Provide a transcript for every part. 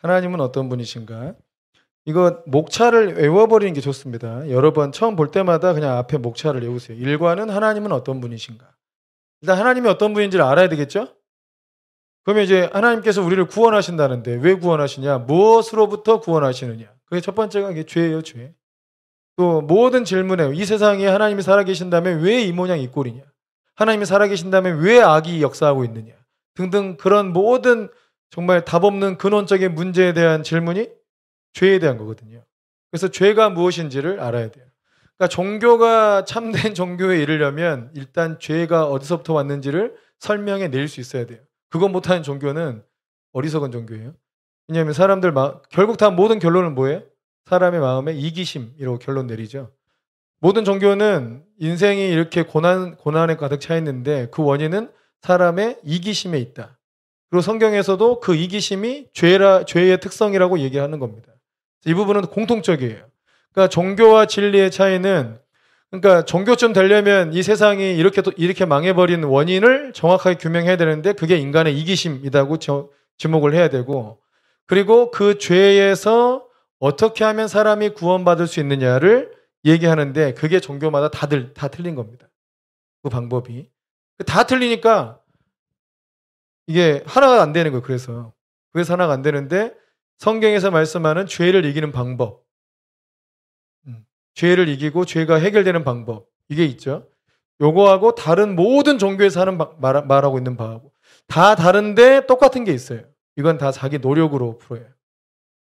하나님은 어떤 분이신가? 이거 목차를 외워버리는 게 좋습니다. 여러 번 처음 볼 때마다 그냥 앞에 목차를 외우세요. 1과는 하나님은 어떤 분이신가? 일단 하나님이 어떤 분인지를 알아야 되겠죠? 그러면 이제 하나님께서 우리를 구원하신다는데 왜 구원하시냐? 무엇으로부터 구원하시느냐? 그게 첫 번째가 이게 죄예요, 죄. 또 모든 질문에 이 세상에 하나님이 살아계신다면 왜 이 모양 이 꼴이냐? 하나님이 살아계신다면 왜 악이 역사하고 있느냐? 등등 그런 모든 정말 답 없는 근원적인 문제에 대한 질문이 죄에 대한 거거든요. 그래서 죄가 무엇인지를 알아야 돼요. 그러니까 종교가 참된 종교에 이르려면 일단 죄가 어디서부터 왔는지를 설명해 낼 수 있어야 돼요. 그거 못하는 종교는 어리석은 종교예요. 왜냐하면 사람들 결국 다 모든 결론은 뭐예요? 사람의 마음에 이기심이라고 결론 내리죠. 모든 종교는 인생이 이렇게 고난에 가득 차 있는데 그 원인은 사람의 이기심에 있다. 그리고 성경에서도 그 이기심이 죄의 특성이라고 얘기하는 겁니다. 이 부분은 공통적이에요. 그러니까 종교와 진리의 차이는 그러니까 종교쯤 되려면 이 세상이 이렇게 망해버린 원인을 정확하게 규명해야 되는데 그게 인간의 이기심이라고 지목을 해야 되고 그리고 그 죄에서 어떻게 하면 사람이 구원받을 수 있느냐를 얘기하는데 그게 종교마다 다 틀린 겁니다. 그 방법이. 다 틀리니까 이게 하나가 안 되는 거예요. 그래서 하나가 안 되는데 성경에서 말씀하는 죄를 이기는 방법, 죄를 이기고 죄가 해결되는 방법 이게 있죠. 요거하고 다른 모든 종교에서 하는 말하고 있는 바하고 다 다른데 똑같은 게 있어요. 이건 다 자기 노력으로 풀어요.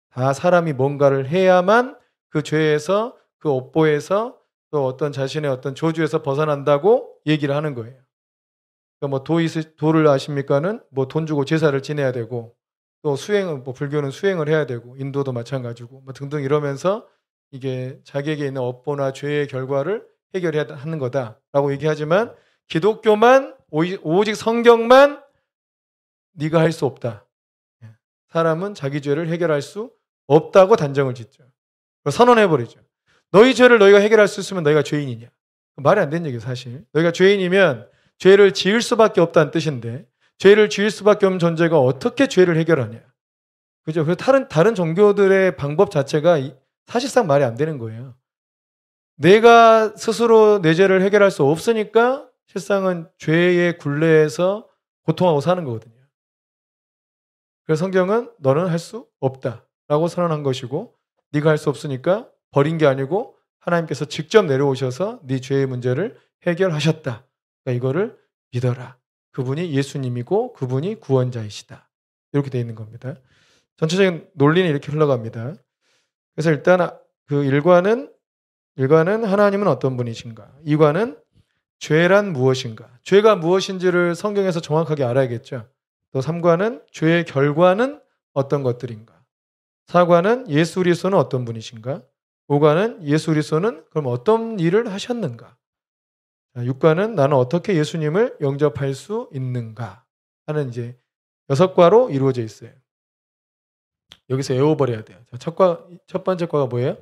다 사람이 뭔가를 해야만 그 죄에서 그 업보에서 또 어떤 자신의 어떤 저주에서 벗어난다고 얘기를 하는 거예요. 그러니까 도를 아십니까는 뭐 돈 주고 제사를 지내야 되고 또 불교는 수행을 해야 되고 인도도 마찬가지고 뭐 등등 이러면서 이게 자기에게 있는 업보나 죄의 결과를 해결해야 하는 거다라고 얘기하지만 기독교만 오직 성경만 네가 할 수 없다. 사람은 자기 죄를 해결할 수 없다고 단정을 짓죠. 선언해버리죠. 너희 죄를 너희가 해결할 수 있으면 너희가 죄인이냐. 말이 안 되는 얘기예요. 사실. 너희가 죄인이면 죄를 지을 수밖에 없다는 뜻인데 죄를 지을 수밖에 없는 존재가 어떻게 죄를 해결하냐. 그죠? 그래서 다른 종교들의 방법 자체가 사실상 말이 안 되는 거예요. 내가 스스로 내 죄를 해결할 수 없으니까 실상은 죄의 굴레에서 고통하고 사는 거거든요. 그래서 성경은 너는 할 수 없다라고 선언한 것이고 네가 할 수 없으니까 버린 게 아니고 하나님께서 직접 내려오셔서 네 죄의 문제를 해결하셨다. 그러니까 이거를 믿어라. 그분이 예수님이고 그분이 구원자이시다. 이렇게 되어 있는 겁니다. 전체적인 논리는 이렇게 흘러갑니다. 그래서 일단 그 1과는 하나님은 어떤 분이신가. 2과는 죄란 무엇인가. 죄가 무엇인지를 성경에서 정확하게 알아야겠죠. 또 3과는 죄의 결과는 어떤 것들인가. 4과는 예수 그리스도는 어떤 분이신가. 5과는 예수 그리스도는 그럼 어떤 일을 하셨는가. 6과는 나는 어떻게 예수님을 영접할 수 있는가 하는 이제 6과로 이루어져 있어요. 여기서 외워버려야 돼요. 첫 번째 과가 뭐예요?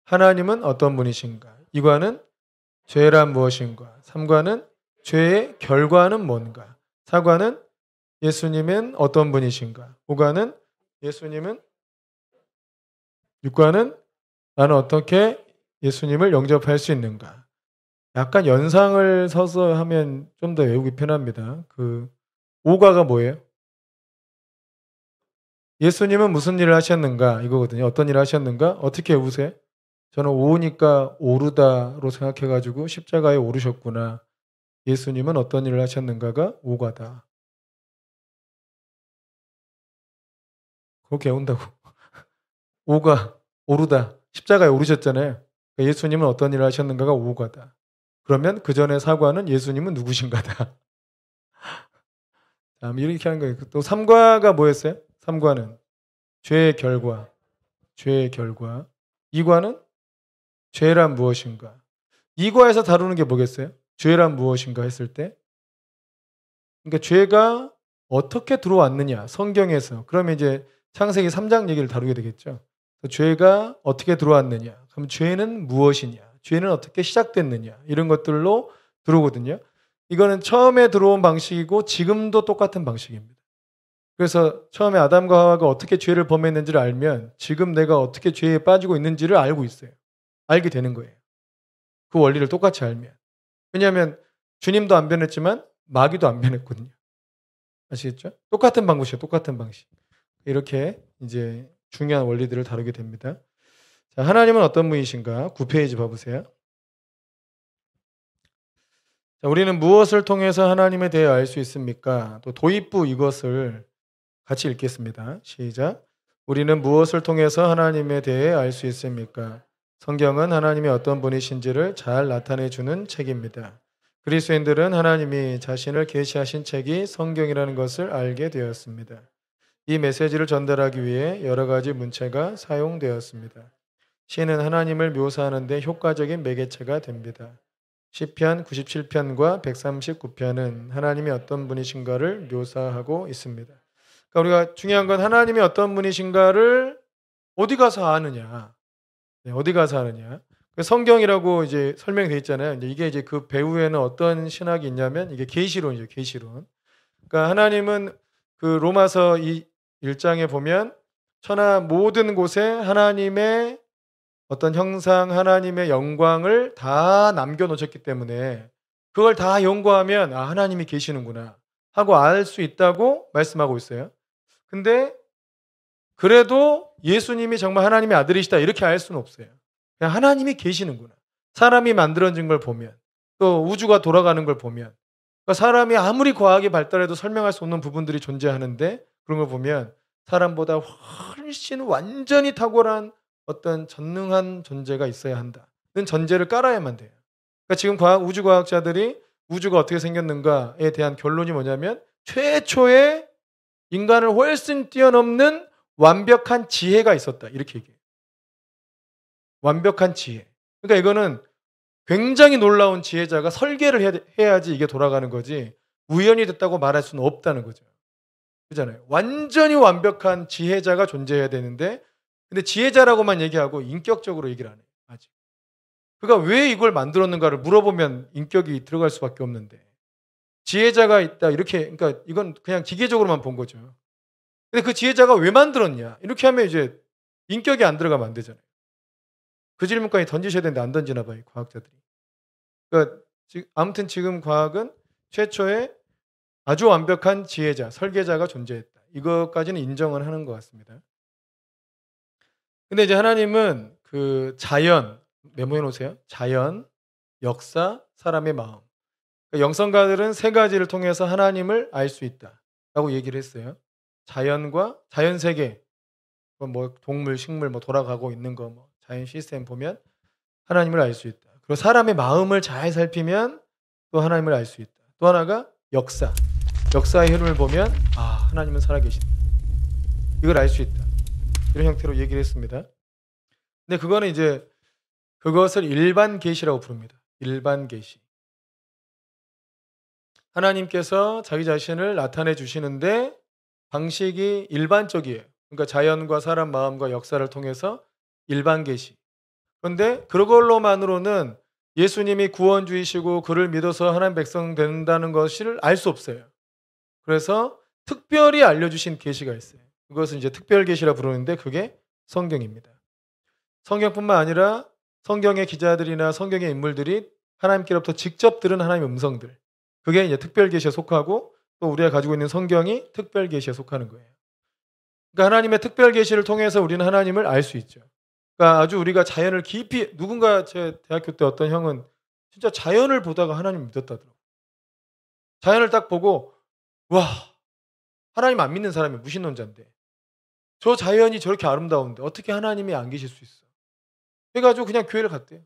하나님은 어떤 분이신가. 2과는 죄란 무엇인가. 3과는 죄의 결과는 뭔가. 4과는 예수님은 어떤 분이신가. 5과는 6과는 나는 어떻게 예수님을 영접할 수 있는가. 약간 연상을 서서 하면 좀 더 외우기 편합니다. 5과가 뭐예요? 예수님은 무슨 일을 하셨는가 이거거든요. 어떤 일을 하셨는가? 어떻게 외우세요? 저는 5니까 오르다로 생각해가지고 십자가에 오르셨구나. 예수님은 어떤 일을 하셨는가가 5과다. 그렇게 외운다고. 5가 오르다. 십자가에 오르셨잖아요. 예수님은 어떤 일을 하셨는가가 5과다. 그러면 그 전에 4과는 예수님은 누구신가다. 이렇게 하는 거예요. 또 3과가 뭐였어요? 3과는 죄의 결과. 2과는 죄란 무엇인가. 2과에서 다루는 게 뭐겠어요? 죄란 무엇인가 했을 때. 그러니까 죄가 어떻게 들어왔느냐. 성경에서. 그러면 이제 창세기 3장 얘기를 다루게 되겠죠. 죄가 어떻게 들어왔느냐. 그럼 죄는 무엇이냐. 죄는 어떻게 시작됐느냐. 이런 것들로 들어오거든요. 이거는 처음에 들어온 방식이고 지금도 똑같은 방식입니다. 그래서 처음에 아담과 하와가 어떻게 죄를 범했는지를 알면 지금 내가 어떻게 죄에 빠지고 있는지를 알고 있어요. 알게 되는 거예요. 그 원리를 똑같이 알면. 왜냐하면 주님도 안 변했지만 마귀도 안 변했거든요. 아시겠죠? 똑같은 방식이에요. 똑같은 방식. 이렇게 이제 중요한 원리들을 다루게 됩니다. 자, 하나님은 어떤 분이신가? 9페이지 봐보세요. 자, 우리는 무엇을 통해서 하나님에 대해 알 수 있습니까? 또 도입부 이것을 같이 읽겠습니다. 시작. 우리는 무엇을 통해서 하나님에 대해 알 수 있습니까? 성경은 하나님이 어떤 분이신지를 잘 나타내 주는 책입니다. 그리스도인들은 하나님이 자신을 계시하신 책이 성경이라는 것을 알게 되었습니다. 이 메시지를 전달하기 위해 여러 가지 문체가 사용되었습니다. 시는 하나님을 묘사하는 데 효과적인 매개체가 됩니다. 시편 97편과 139편은 하나님이 어떤 분이신가를 묘사하고 있습니다. 그러니까 우리가 중요한 건 하나님이 어떤 분이신가를 어디 가서 아느냐. 네, 어디 가서 아느냐. 성경이라고 이제 설명이 되어 있잖아요. 이게 이제 그 배후에는 어떤 신학이 있냐면 이게 계시론이죠, 계시론. 그러니까 하나님은 그 로마서 1장에 보면 천하 모든 곳에 하나님의 어떤 형상, 하나님의 영광을 다 남겨놓으셨기 때문에 그걸 다 연구하면 아, 하나님이 계시는구나 하고 알 수 있다고 말씀하고 있어요. 근데 그래도 예수님이 정말 하나님의 아들이시다 이렇게 알 수는 없어요. 그냥 하나님이 계시는구나. 사람이 만들어진 걸 보면 또 우주가 돌아가는 걸 보면 그러니까 사람이 아무리 과학이 발달해도 설명할 수 없는 부분들이 존재하는데 그런 걸 보면 사람보다 훨씬 완전히 탁월한 어떤 전능한 존재가 있어야 한다는 전제를 깔아야만 돼요. 그러니까 지금 우주과학자들이 우주가 어떻게 생겼는가에 대한 결론이 뭐냐면 최초의 인간을 훨씬 뛰어넘는 완벽한 지혜가 있었다. 이렇게 얘기해요. 완벽한 지혜. 그러니까 이거는 굉장히 놀라운 지혜자가 설계를 해야지 이게 돌아가는 거지 우연히 됐다고 말할 수는 없다는 거죠. 그렇잖아요. 완전히 완벽한 지혜자가 존재해야 되는데 근데 지혜자라고만 얘기하고 인격적으로 얘기를 안 해요. 아직. 그가 왜 이걸 만들었는가를 물어보면 인격이 들어갈 수밖에 없는데 지혜자가 있다 이렇게 그러니까 이건 그냥 기계적으로만 본 거죠. 근데 그 지혜자가 왜 만들었냐 이렇게 하면 이제 인격이 안 들어가면 안 되잖아요. 그 질문까지 던지셔야 되는데 안 던지나 봐요. 과학자들이. 그러니까 아무튼 지금 과학은 최초의 아주 완벽한 지혜자, 설계자가 존재했다. 이것까지는 인정을 하는 것 같습니다. 근데 이제 하나님은 그 자연, 메모해 놓으세요. 자연, 역사, 사람의 마음. 그러니까 영성가들은 세 가지를 통해서 하나님을 알 수 있다라고 얘기를 했어요. 자연과 자연 세계, 뭐 동물, 식물, 뭐 돌아가고 있는 거, 뭐 자연 시스템 보면 하나님을 알 수 있다. 그리고 사람의 마음을 잘 살피면 또 하나님을 알 수 있다. 또 하나가 역사, 역사의 흐름을 보면 아 하나님은 살아계신다. 이걸 알 수 있다. 이런 형태로 얘기를 했습니다. 근데 그거는 이제 그것을 일반 계시라고 부릅니다. 일반 계시. 하나님께서 자기 자신을 나타내 주시는데 방식이 일반적이에요. 그러니까 자연과 사람 마음과 역사를 통해서 일반 계시. 그런데 그걸로만으로는 예수님이 구원주이시고 그를 믿어서 하나님 백성 된다는 것을 알 수 없어요. 그래서 특별히 알려주신 계시가 있어요. 그것은 이제 특별 계시라 부르는데 그게 성경입니다. 성경뿐만 아니라 성경의 기자들이나 성경의 인물들이 하나님께로부터 직접 들은 하나님의 음성들. 그게 이제 특별 계시에 속하고 또 우리가 가지고 있는 성경이 특별 계시에 속하는 거예요. 그러니까 하나님의 특별 계시를 통해서 우리는 하나님을 알 수 있죠. 그러니까 아주 우리가 자연을 깊이 누군가 제 대학교 때 어떤 형은 진짜 자연을 보다가 하나님 믿었다더라고요. 자연을 딱 보고 와 하나님 안 믿는 사람이 무신론자인데 저 자연이 저렇게 아름다운데 어떻게 하나님이 안 계실 수 있어? 해가지고 그냥 교회를 갔대요.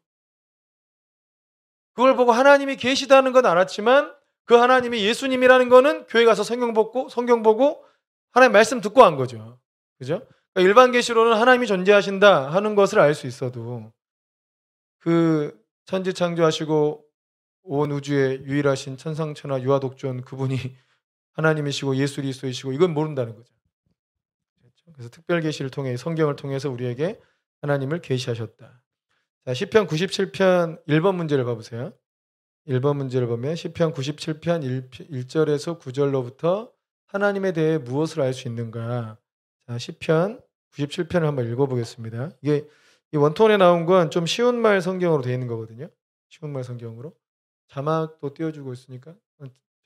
그걸 보고 하나님이 계시다는 건 알았지만 그 하나님이 예수님이라는 거는 교회 가서 성경 보고 하나님 말씀 듣고 한 거죠. 그죠? 그러니까 일반 계시로는 하나님이 존재하신다 하는 것을 알 수 있어도 그 천지 창조하시고 온 우주에 유일하신 천상천하 유아독존 그분이 하나님이시고 예수 그리스도이시고 이건 모른다는 거죠. 그래서 특별 계시를 통해 성경을 통해서 우리에게 하나님을 계시하셨다. 자, 시편 97편 1번 문제를 봐보세요. 1번 문제를 보면 시편 97편 1절에서 9절로부터 하나님에 대해 무엇을 알 수 있는가? 자, 시편 97편을 한번 읽어보겠습니다. 이게 이 원톤에 나온 건 좀 쉬운 말 성경으로 되어 있는 거거든요. 쉬운 말 성경으로. 자막도 띄워주고 있으니까.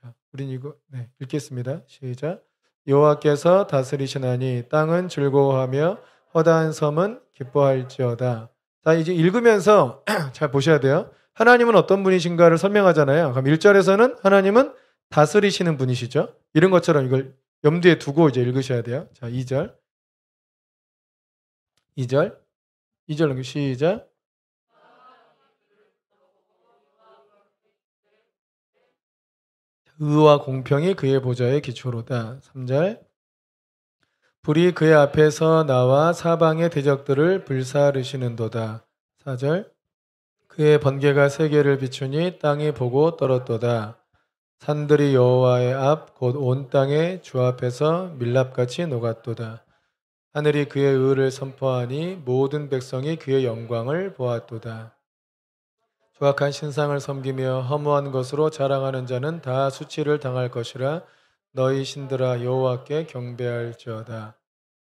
자, 우린 이거 읽겠습니다. 시작. 여호와께서 다스리시나니 땅은 즐거워하며 허다한 섬은 기뻐할지어다. 자, 이제 읽으면서 잘 보셔야 돼요. 하나님은 어떤 분이신가를 설명하잖아요. 그럼 1절에서는 하나님은 다스리시는 분이시죠. 이런 것처럼 이걸 염두에 두고 이제 읽으셔야 돼요. 자, 2절. 2절 시작. 의와 공평이 그의 보좌의 기초로다. 3절. 불이 그의 앞에서 나와 사방의 대적들을 불사르시는도다. 4절. 그의 번개가 세계를 비추니 땅이 보고 떨었도다. 산들이 여호와의 앞 곧 온 땅의 주 앞에서 밀랍같이 녹았도다. 하늘이 그의 의를 선포하니 모든 백성이 그의 영광을 보았도다. 조악한 신상을 섬기며 허무한 것으로 자랑하는 자는 다 수치를 당할 것이라. 너희 신들아 여호와께 경배할지어다.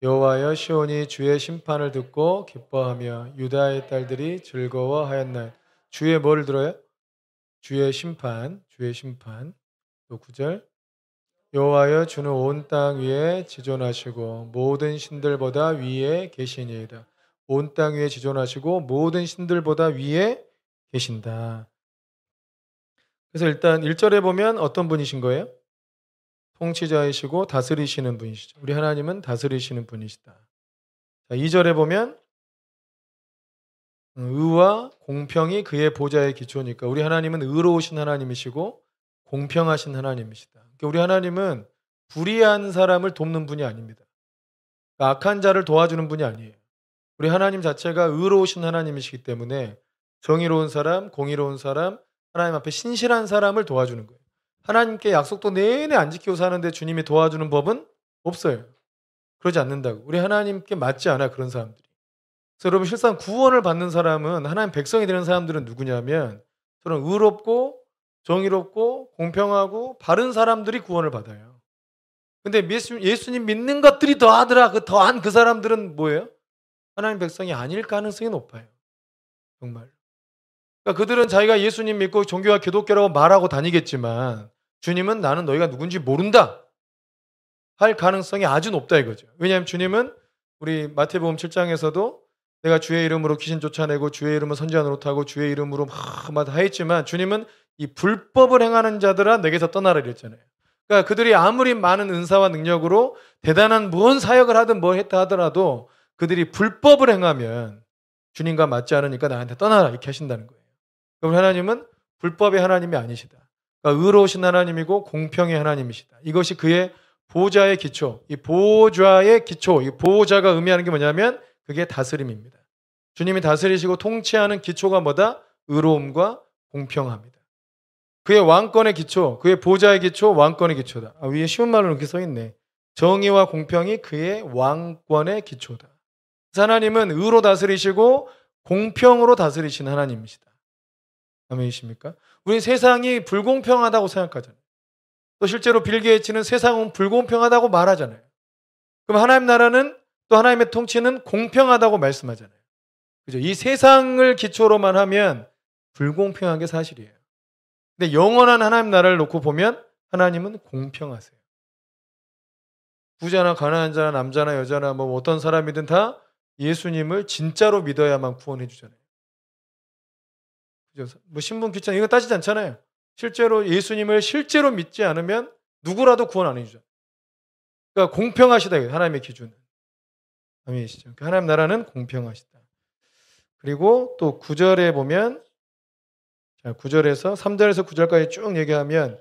여호와여 시온이 주의 심판을 듣고 기뻐하며 유다의 딸들이 즐거워하였나이다. 주의 뭐를 들어요? 주의 심판. 또 9절. 여호와여 주는 온 땅 위에 지존하시고 모든 신들보다 위에 계시니이다. 온 땅 위에 지존하시고 모든 신들보다 위에 계신다. 그래서 일단 1절에 보면 어떤 분이신 거예요? 통치자이시고 다스리시는 분이시죠. 우리 하나님은 다스리시는 분이시다. 자, 2절에 보면 의와 공평이 그의 보좌의 기초니까 우리 하나님은 의로우신 하나님이시고 공평하신 하나님이시다. 그러니까 우리 하나님은 불의한 사람을 돕는 분이 아닙니다. 그러니까 악한 자를 도와주는 분이 아니에요. 우리 하나님 자체가 의로우신 하나님이시기 때문에 정의로운 사람, 공의로운 사람, 하나님 앞에 신실한 사람을 도와주는 거예요. 하나님께 약속도 내내 안 지키고 사는데 주님이 도와주는 법은 없어요. 그러지 않는다고. 우리 하나님께 맞지 않아 그런 사람들이. 그래서 여러분 실상 구원을 받는 사람은 하나님 백성이 되는 사람들은 누구냐면 저는 의롭고 정의롭고 공평하고 바른 사람들이 구원을 받아요. 근데 예수님 믿는 것들이 더하더라. 그 더한 그 사람들은 뭐예요? 하나님 백성이 아닐 가능성이 높아요. 정말. 그러니까 그들은 자기가 예수님 믿고 종교가 기독교라고 말하고 다니겠지만 주님은 나는 너희가 누군지 모른다 할 가능성이 아주 높다 이거죠. 왜냐하면 주님은 우리 마태복음 7장에서도 내가 주의 이름으로 귀신 쫓아내고 주의 이름으로 선지자 노릇하고 주의 이름으로 막 하였지만 주님은 이 불법을 행하는 자들아 내게서 떠나라 이랬잖아요. 그러니까 그들이 아무리 많은 은사와 능력으로 대단한 무언 사역을 하든 뭐 했다 하더라도 그들이 불법을 행하면 주님과 맞지 않으니까 나한테 떠나라 이렇게 하신다는 거예요. 그럼 하나님은 불법의 하나님이 아니시다. 그러니까 의로우신 하나님이고 공평의 하나님이시다. 이것이 그의 보좌의 기초, 이 보좌의 기초, 이 보좌가 의미하는 게 뭐냐면 그게 다스림입니다. 주님이 다스리시고 통치하는 기초가 뭐다? 의로움과 공평함이다. 그의 왕권의 기초, 그의 보좌의 기초, 왕권의 기초다. 위에 쉬운 말로 이렇게 써있네. 정의와 공평이 그의 왕권의 기초다. 하나님은 의로 다스리시고 공평으로 다스리시는 하나님이시다. 아멘이십니까? 우리 세상이 불공평하다고 생각하잖아요. 또 실제로 빌 게이츠는 세상은 불공평하다고 말하잖아요. 그럼 하나님 나라는 또 하나님의 통치는 공평하다고 말씀하잖아요. 그죠? 이 세상을 기초로만 하면 불공평한 게 사실이에요. 근데 영원한 하나님 나라를 놓고 보면 하나님은 공평하세요. 부자나 가난한 자나 남자나 여자나 뭐 어떤 사람이든 다 예수님을 진짜로 믿어야만 구원해 주잖아요. 그죠? 뭐 신분 귀찮 이거 따지지 않잖아요. 실제로 예수님을 실제로 믿지 않으면 누구라도 구원 안 해주죠. 그러니까 공평하시다 하나님의 기준은. 아멘이시죠. 그러니까 하나님 나라는 공평하시다. 그리고 또 9절에 보면 자, 9절에서 3절에서 9절까지 쭉 얘기하면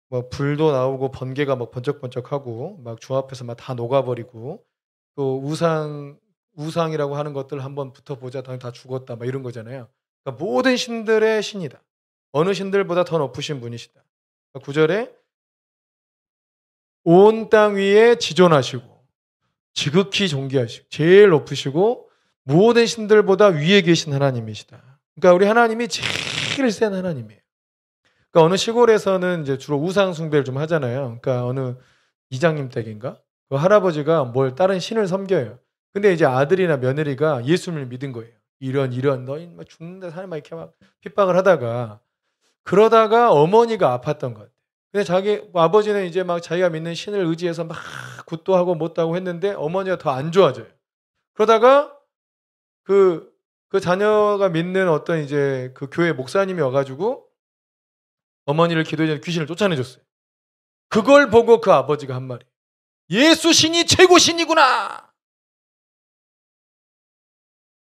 뭐 불도 나오고 번개가 막 번쩍번쩍하고 막 주 앞에서 막 다 녹아버리고 또 우상이라고 하는 것들 한번 붙어보자 다 죽었다 막 이런 거잖아요. 그러니까 모든 신들의 신이다. 어느 신들보다 더 높으신 분이시다. 9절에 온 땅 위에 지존하시고 지극히 존귀하시고 제일 높으시고 모든 신들보다 위에 계신 하나님이시다. 그러니까 우리 하나님이 제일 센 하나님이에요. 그러니까 어느 시골에서는 이제 주로 우상 숭배를 좀 하잖아요. 그러니까 어느 이장님 댁인가? 그 할아버지가 뭘 다른 신을 섬겨요. 근데 이제 아들이나 며느리가 예수님을 믿은 거예요. 이런 너희 막 죽는다 사는 막 이렇게 막 핍박을 하다가 그러다가 어머니가 아팠던 것 같아요. 근데 자기 아버지는 이제 막 자기가 믿는 신을 의지해서 막 굿도 하고 못도 하고 했는데 어머니가 더 안 좋아져요. 그러다가 그 자녀가 믿는 어떤 이제 그 교회 목사님이 와가지고 어머니를 기도해 주 귀신을 쫓아내줬어요. 그걸 보고 그 아버지가 한 말이 예수 신이 최고 신이구나.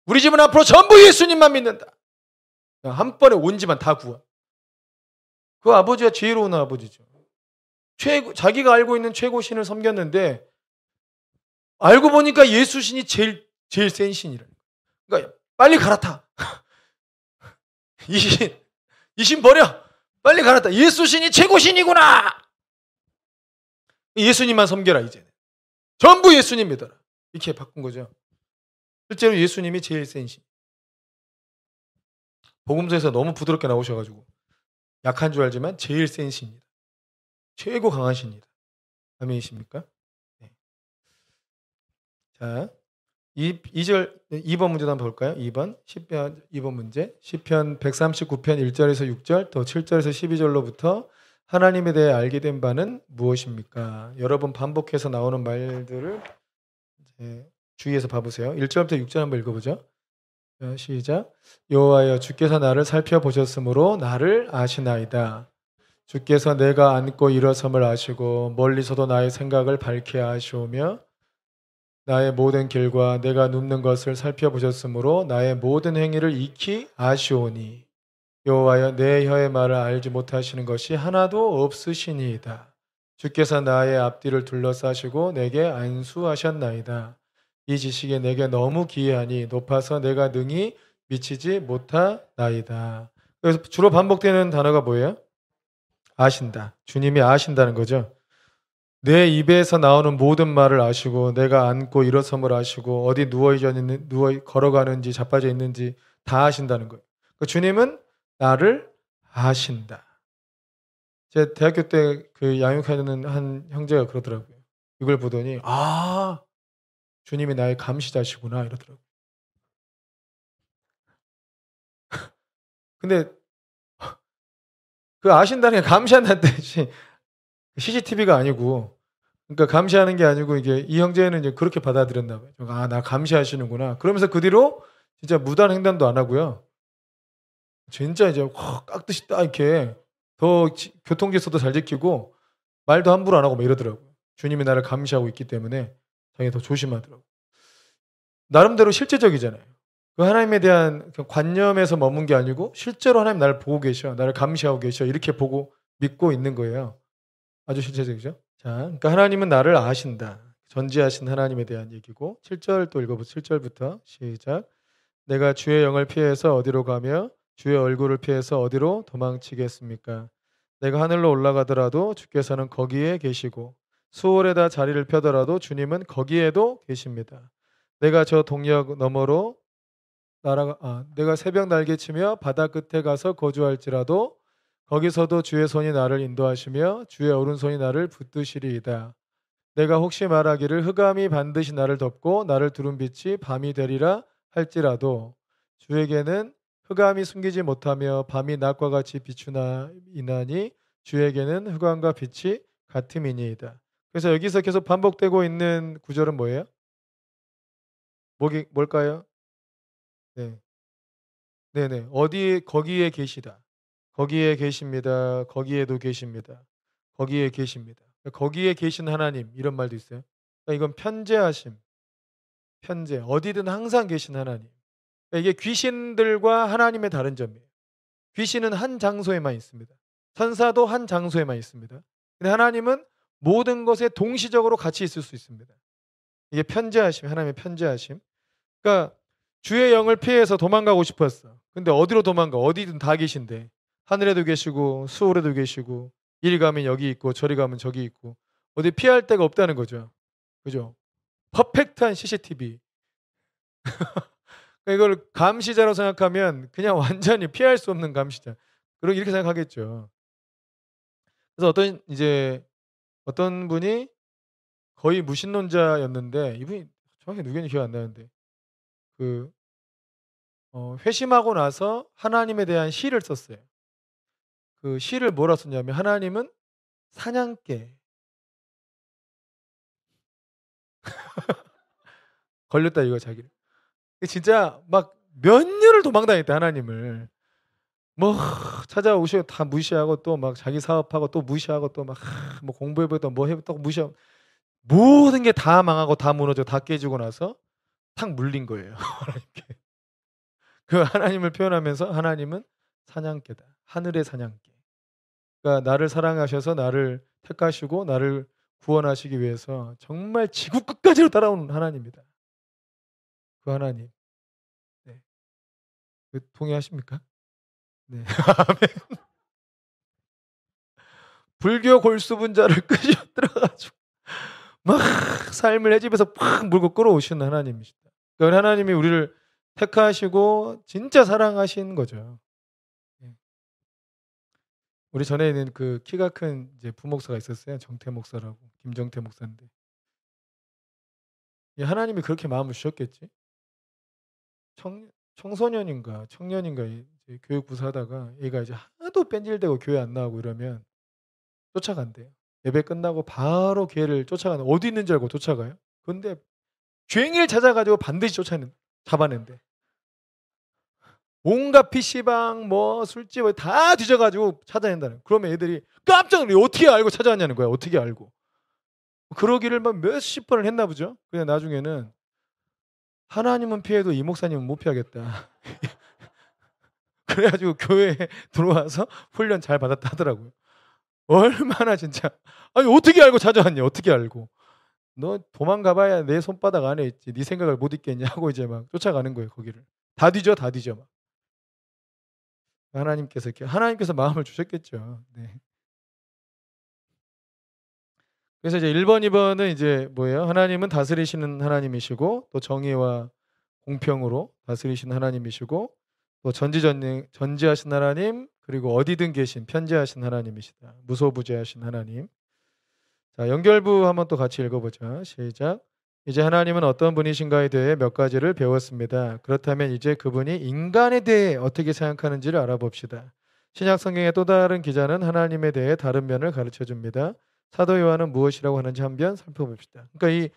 우리 집은 앞으로 전부 예수님만 믿는다. 한 번에 온 집안 다 구원. 그 아버지가 지혜로운 아버지죠. 자기가 알고 있는 최고 신을 섬겼는데 알고 보니까 예수 신이 제일 센 신이라. 그러니까 빨리 갈아타. 이 신 버려. 빨리 갈아타. 예수 신이 최고 신이구나. 예수님만 섬겨라 이제는. 전부 예수님 믿어라. 이렇게 바꾼 거죠. 실제로 예수님이 제일 센 신. 복음서에서 너무 부드럽게 나오셔가지고 약한 줄 알지만 제일 센 신입니다. 최고 강한 신입니다. 아멘이십니까? 네. 자, 2번 문제도 한번 볼까요? 2번 문제. 시편 139편 1절에서 6절 또 7절에서 12절로부터 하나님에 대해 알게 된 바는 무엇입니까? 여러 번 반복해서 나오는 말들을 이제 주의해서 봐보세요. 1절부터 6절 한번 읽어보죠. 자, 시작. 여호와여 주께서 나를 살펴보셨으므로 나를 아시나이다. 주께서 내가 앉고 일어섬을 아시고 멀리서도 나의 생각을 밝게 아시오며 나의 모든 길과 내가 눕는 것을 살펴보셨으므로 나의 모든 행위를 익히 아시오니 여호와여 내 혀의 말을 알지 못하시는 것이 하나도 없으시니이다. 주께서 나의 앞뒤를 둘러싸시고 내게 안수하셨나이다. 이 지식이 내게 너무 기이하니 높아서 내가 능히 미치지 못하나이다. 그래서 주로 반복되는 단어가 뭐예요? 아신다. 주님이 아신다는 거죠. 내 입에서 나오는 모든 말을 아시고 내가 앉고 일어섬을 아시고 어디 누워 걸어가는지 자빠져 있는지 다 아신다는 거예요. 그러니까 주님은 나를 아신다. 제 대학교 때 그 양육하는 한 형제가 그러더라고요. 이걸 보더니 주님이 나의 감시자시구나 이러더라고요. 근데 그 아신다는 게 감시한다는 뜻이 CCTV가 아니고 그러니까 감시하는 게 아니고 이게 이 형제는 이제 그렇게 받아들였나 봐요. 나 감시하시는구나. 그러면서 그 뒤로 진짜 무단 횡단도 안 하고요. 진짜 이제 확 깍듯이 딱 이렇게 더 교통질서도 잘 지키고 말도 함부로 안 하고 막 이러더라고요. 주님이 나를 감시하고 있기 때문에 자기 더 조심하더라고요. 나름대로 실제적이잖아요. 그 하나님에 대한 관념에서 머문 게 아니고 실제로 하나님 나를 보고 계셔. 나를 감시하고 계셔. 이렇게 보고 믿고 있는 거예요. 아주 실제적이죠. 자, 그러니까 하나님은 나를 아신다. 전지하신 하나님에 대한 얘기고 7절 또 읽어보세요. 7절부터 시작. 내가 주의 영을 피해서 어디로 가며 주의 얼굴을 피해서 어디로 도망치겠습니까? 내가 하늘로 올라가더라도 주께서는 거기에 계시고 수월에다 자리를 펴더라도 주님은 거기에도 계십니다. 내가 저 동력 너머로 내가 새벽 날개치며 바다 끝에 가서 거주할지라도 거기서도 주의 손이 나를 인도하시며 주의 오른손이 나를 붙드시리이다. 내가 혹시 말하기를 흑암이 반드시 나를 덮고 나를 두른 빛이 밤이 되리라 할지라도 주에게는 흑암이 숨기지 못하며 밤이 낮과 같이 비추나이나니 주에게는 흑암과 빛이 같음이니이다. 그래서 여기서 계속 반복되고 있는 구절은 뭐예요? 뭘까요? 네. 네네. 거기에 계시다. 거기에 계십니다. 거기에도 계십니다. 거기에 계십니다. 거기에 계신 하나님 이런 말도 있어요. 그러니까 이건 편재하심. 편재. 어디든 항상 계신 하나님. 그러니까 이게 귀신들과 하나님의 다른 점이에요. 귀신은 한 장소에만 있습니다. 천사도 한 장소에만 있습니다. 근데 하나님은 모든 것에 동시적으로 같이 있을 수 있습니다. 이게 편재하심, 하나님의 편재하심. 그러니까 주의 영을 피해서 도망가고 싶었어. 근데 어디로 도망가? 어디든 다 계신데. 하늘에도 계시고 수월에도 계시고 이리 가면 여기 있고 저리 가면 저기 있고 어디 피할 데가 없다는 거죠. 그죠? 퍼펙트한 CCTV. 이걸 감시자로 생각하면 그냥 완전히 피할 수 없는 감시자. 이렇게 생각하겠죠. 그래서 어떤 분이 거의 무신론자였는데 이분이 정확히 누구인지 기억 안 나는데 그 회심하고 나서 하나님에 대한 시를 썼어요. 그 시를 뭐라 썼냐면 하나님은 사냥개. 걸렸다 이거 자기를. 진짜 막 몇 년을 도망다녔대 하나님을. 뭐 찾아오시고 다 무시하고 또 막 자기 사업하고 또 무시하고 또 막 뭐 공부해보다 뭐 해보다 무시하고 모든 게 다 망하고 다 무너져 다 깨지고 나서 탁 물린 거예요. 하나님께. 그 하나님을 표현하면서 하나님은 사냥개다. 하늘의 사냥개. 그러니까 나를 사랑하셔서 나를 택하시고 나를 구원하시기 위해서 정말 지구 끝까지로 따라오는 하나님이다. 그 하나님. 네. 동의하십니까? 네. 아멘. 불교 골수분자를 끄셔 들어가지고 막 삶을 해집에서 팍 물고 끌어오시는 하나님이시다. 그 하나님이 우리를 택하시고 진짜 사랑하신 거죠. 우리 전에 있는 그 키가 큰 이제 부목사가 있었어요. 정태 목사라고. 김정태 목사인데. 하나님이 그렇게 마음을 주셨겠지. 청소년인가 청년인가 이제 교육부사 하다가 얘가 이제 하도 뺀질대고 교회 안 나오고 이러면 쫓아간대요. 예배 끝나고 바로 걔를 쫓아가는 어디 있는 줄 알고 쫓아가요. 근데 괭이를 찾아가지고 반드시 잡아낸대. 온갖 PC방 뭐 술집 다 뒤져가지고 찾아낸다는. 그러면 애들이 깜짝 놀래. 어떻게 알고 찾아왔냐는 거야. 어떻게 알고. 그러기를 막 몇십 번을 했나 보죠. 그냥 나중에는 하나님은 피해도 이 목사님은 못 피하겠다. 그래가지고 교회에 들어와서 훈련 잘 받았다 하더라고요. 얼마나 진짜. 아니 어떻게 알고 찾아왔냐. 어떻게 알고. 너 도망가봐야 내 손바닥 안에 있지. 네 생각을 못 잊겠냐 하고 이제 막 쫓아가는 거예요. 거기를. 다 뒤져 막. 하나님께서 마음을 주셨겠죠. 네. 그래서 이제 1번, 2번은 이제 뭐예요? 하나님은 다스리시는 하나님이시고 또 정의와 공평으로 다스리시는 하나님이시고 또 전지하신 하나님 그리고 어디든 계신 편지하신 하나님이시다. 무소부재하신 하나님. 자, 연결부 한번 또 같이 읽어보자. 시작. 이제 하나님은 어떤 분이신가에 대해 몇 가지를 배웠습니다. 그렇다면 이제 그분이 인간에 대해 어떻게 생각하는지를 알아봅시다. 신약 성경의 또 다른 기자는 하나님에 대해 다른 면을 가르쳐 줍니다. 사도 요한은 무엇이라고 하는지 한번 살펴봅시다. 그러니까 이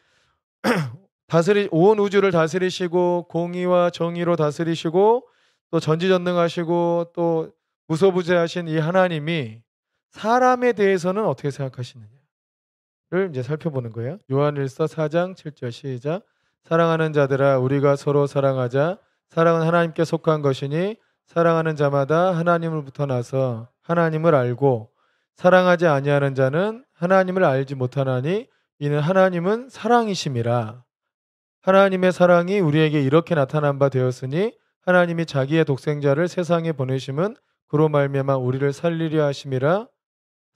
온 우주를 다스리시고 공의와 정의로 다스리시고 또 전지전능하시고 또 무소부재하신 이 하나님이 사람에 대해서는 어떻게 생각하시느냐를 이제 살펴보는 거예요. 요한일서 4장 7절 시작. 사랑하는 자들아 우리가 서로 사랑하자. 사랑은 하나님께 속한 것이니 사랑하는 자마다 하나님으로부터 나서 하나님을 알고 사랑하지 아니하는 자는 하나님을 알지 못하나니 이는 하나님은 사랑이심이라. 하나님의 사랑이 우리에게 이렇게 나타난 바 되었으니 하나님이 자기의 독생자를 세상에 보내심은 그로 말미암아 우리를 살리려 하심이라.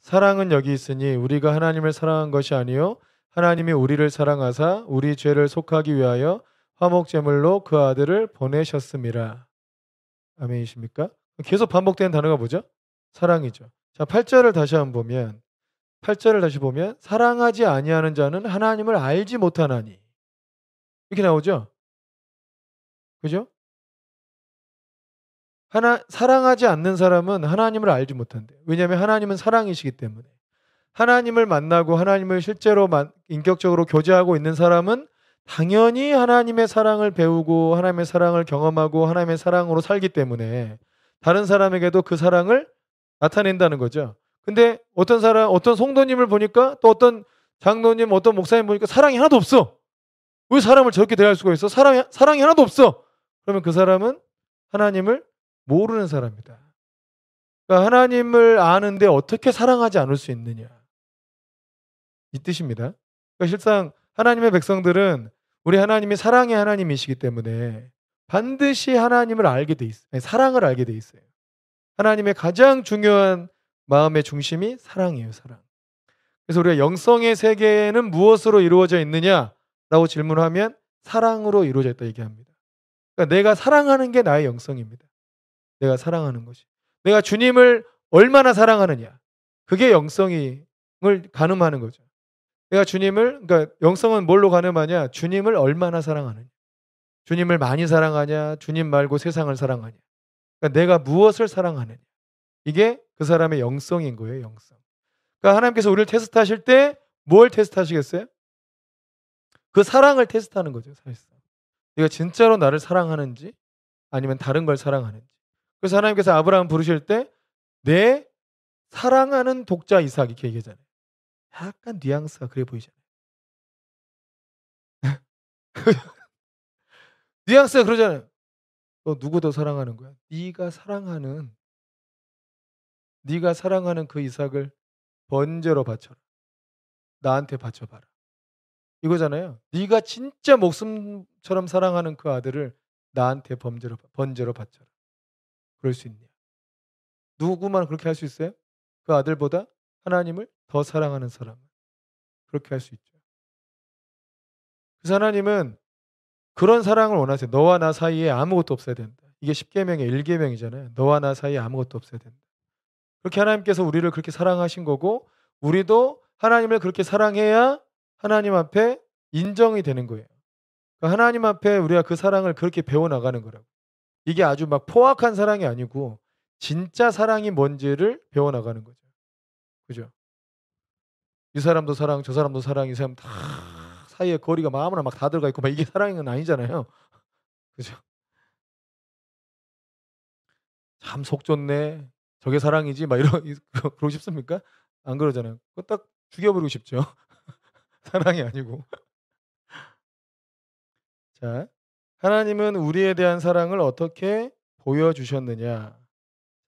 사랑은 여기 있으니 우리가 하나님을 사랑한 것이 아니요 하나님이 우리를 사랑하사 우리 죄를 속하기 위하여 화목제물로 그 아들을 보내셨음이라. 아멘이십니까? 계속 반복되는 단어가 뭐죠? 사랑이죠. 자, 8절을 다시 보면 사랑하지 아니하는 자는 하나님을 알지 못하나니 이렇게 나오죠? 그죠? 사랑하지 않는 사람은 하나님을 알지 못한대요. 왜냐하면 하나님은 사랑이시기 때문에. 하나님을 만나고 하나님을 실제로 인격적으로 교제하고 있는 사람은 당연히 하나님의 사랑을 배우고 하나님의 사랑을 경험하고 하나님의 사랑으로 살기 때문에 다른 사람에게도 그 사랑을 나타낸다는 거죠. 근데 어떤 성도님을 보니까 또 어떤 장로님, 어떤 목사님 보니까 사랑이 하나도 없어. 왜 사람을 저렇게 대할 수가 있어? 사랑이 하나도 없어. 그러면 그 사람은 하나님을 모르는 사람이다. 그러니까 하나님을 아는데 어떻게 사랑하지 않을 수 있느냐. 이 뜻입니다. 그러니까 실상 하나님의 백성들은 우리 하나님이 사랑의 하나님이시기 때문에 반드시 하나님을 알게 돼 있어요. 아니, 사랑을 알게 돼 있어요. 하나님의 가장 중요한 마음의 중심이 사랑이에요. 사랑. 그래서 우리가 영성의 세계는 무엇으로 이루어져 있느냐라고 질문하면 사랑으로 이루어져 있다 얘기합니다. 그러니까 내가 사랑하는 게 나의 영성입니다. 내가 사랑하는 것이. 내가 주님을 얼마나 사랑하느냐. 그게 영성을 가늠하는 거죠. 내가 주님을, 그러니까 영성은 뭘로 가늠하냐? 주님을 얼마나 사랑하느냐. 주님을 많이 사랑하냐? 주님 말고 세상을 사랑하냐? 그러니까 내가 무엇을 사랑하느냐. 이게 그 사람의 영성인 거예요, 영성. 그러니까 하나님께서 우리를 테스트하실 때 뭘 테스트하시겠어요? 그 사랑을 테스트하는 거죠, 사실상. 네가 진짜로 나를 사랑하는지 아니면 다른 걸 사랑하는지. 그래서 하나님께서 아브라함 부르실 때 내 사랑하는 독자 이삭 이렇게 얘기하잖아요. 약간 뉘앙스가 그래 보이잖아요. 뉘앙스가 그러잖아요. 너 누구 더 사랑하는 거야? 네가 사랑하는 그 이삭을 번제로 바쳐라. 나한테 바쳐봐라. 이거잖아요. 네가 진짜 목숨처럼 사랑하는 그 아들을 나한테 번제로 바쳐라. 그럴 수 있냐? 누구만 그렇게 할 수 있어요? 그 아들보다 하나님을 더 사랑하는 사람은 그렇게 할 수 있죠. 그래서 하나님은 그런 사랑을 원하세요. 너와 나 사이에 아무것도 없어야 된다. 이게 십계명의 1계명이잖아요. 너와 나 사이에 아무것도 없어야 된다. 그렇게 하나님께서 우리를 그렇게 사랑하신 거고 우리도 하나님을 그렇게 사랑해야 하나님 앞에 인정이 되는 거예요. 그러니까 하나님 앞에 우리가 그 사랑을 그렇게 배워나가는 거라고. 이게 아주 막 포악한 사랑이 아니고 진짜 사랑이 뭔지를 배워나가는 거죠. 그죠? 이 사람도 사랑, 저 사람도 사랑, 이 사람 다 사이에 거리가 막 아무나 막 다 들어가 있고 막 이게 사랑은 아니잖아요. 그죠? 참 속 좋네. 저게 사랑이지 막 이러 그러고 싶습니까? 안 그러잖아요. 그거 딱 죽여버리고 싶죠. 사랑이 아니고. 자, 하나님은 우리에 대한 사랑을 어떻게 보여주셨느냐?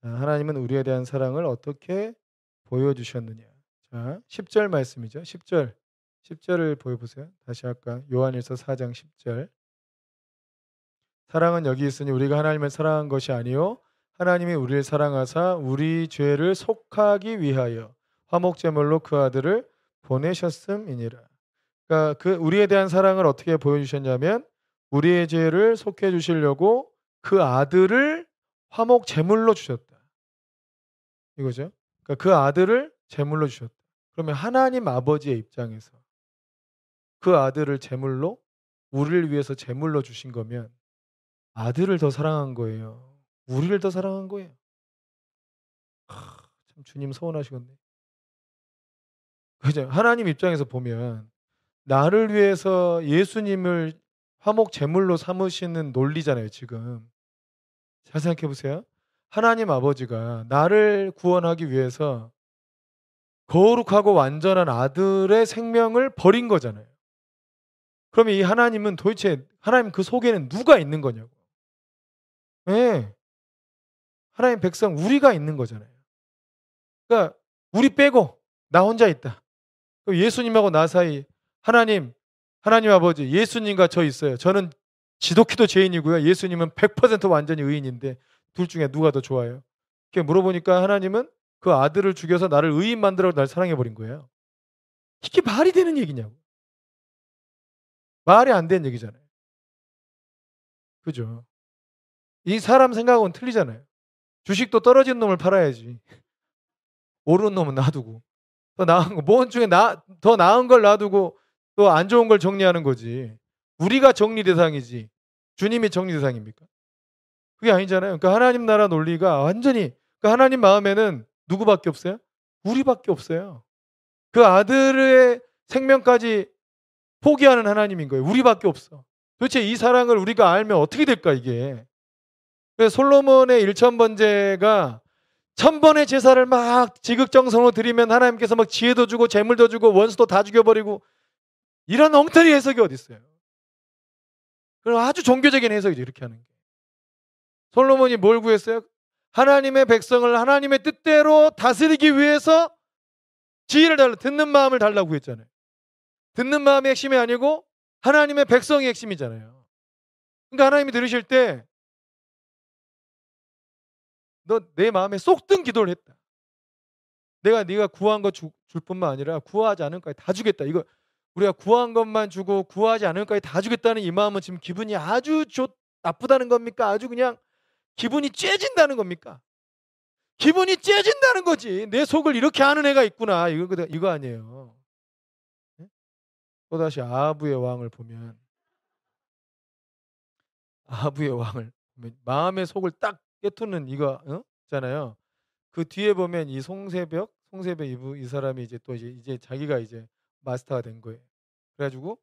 자, 하나님은 우리에 대한 사랑을 어떻게 보여주셨느냐? 자, 10절 말씀이죠. 10절. 10절을 보여보세요. 다시 아까 요한일서 4장 10절. 사랑은 여기 있으니 우리가 하나님을 사랑한 것이 아니요 하나님이 우리를 사랑하사 우리 죄를 속하기 위하여 화목제물로 그 아들을 보내셨음이니라. 그러니까 그 우리에 대한 사랑을 어떻게 보여주셨냐면 우리의 죄를 속해 주시려고 그 아들을 화목제물로 주셨다. 이거죠. 그러니까 그 아들을 제물로 주셨다. 그러면 하나님 아버지의 입장에서 그 아들을 제물로 우리를 위해서 제물로 주신 거면 아들을 더 사랑한 거예요. 우리를 더 사랑한 거예요. 참 주님 서운하시겠네. 그죠? 하나님 입장에서 보면 나를 위해서 예수님을 화목 제물로 삼으시는 논리잖아요, 지금. 잘 생각해 보세요. 하나님 아버지가 나를 구원하기 위해서 거룩하고 완전한 아들의 생명을 버린 거잖아요. 그러면 이 하나님은 도대체 하나님 그 속에는 누가 있는 거냐고. 예. 하나님 백성 우리가 있는 거잖아요. 그러니까 우리 빼고 나 혼자 있다. 예수님하고 나 사이 하나님 아버지 예수님과 저 있어요. 저는 지독히도 죄인이고요. 예수님은 100% 완전히 의인인데 둘 중에 누가 더 좋아요? 이렇게 물어보니까 하나님은 그 아들을 죽여서 나를 의인 만들어 날 사랑해 버린 거예요. 이게 말이 되는 얘기냐고. 말이 안 되는 얘기잖아요. 그죠? 이 사람 생각은 틀리잖아요. 주식도 떨어진 놈을 팔아야지. 오르는 놈은 놔두고. 더 나은 거, 뭔 중에 더 나은 걸 놔두고 또 안 좋은 걸 정리하는 거지. 우리가 정리 대상이지. 주님이 정리 대상입니까? 그게 아니잖아요. 그러니까 하나님 나라 논리가 완전히, 그러니까 하나님 마음에는 누구밖에 없어요? 우리밖에 없어요. 그 아들의 생명까지 포기하는 하나님인 거예요. 우리밖에 없어. 도대체 이 사랑을 우리가 알면 어떻게 될까, 이게. 그래서 솔로몬의 일천번제가 1000번의 제사를 막 지극정성으로 드리면 하나님께서 막 지혜도 주고 재물도 주고 원수도 다 죽여버리고 이런 엉터리 해석이 어디 있어요. 그럼 아주 종교적인 해석이죠, 이렇게 하는 게. 솔로몬이 뭘 구했어요? 하나님의 백성을 하나님의 뜻대로 다스리기 위해서 지혜를 달라, 듣는 마음을 달라고 했잖아요. 듣는 마음이 핵심이 아니고 하나님의 백성이 핵심이잖아요. 그러니까 하나님이 들으실 때 너 내 마음에 쏙 든 기도를 했다. 네가 구한 거 줄 뿐만 아니라 구하지 않은 것까지 다 주겠다. 이거 우리가 구한 것만 주고 구하지 않은 것까지 다 주겠다는 이 마음은 지금 기분이 아주 나쁘다는 겁니까? 아주 그냥 기분이 째진다는 겁니까? 기분이 째진다는 거지. 내 속을 이렇게 아는 애가 있구나. 이거 아니에요. 또다시 아하브의 왕을 보면 마음의 속을 딱 꿰뚫는 이거 있잖아요. 그 뒤에 보면 이 송세벽 이 사람이 이제 또 이제 자기가 이제 마스터가 된 거예요. 그래 가지고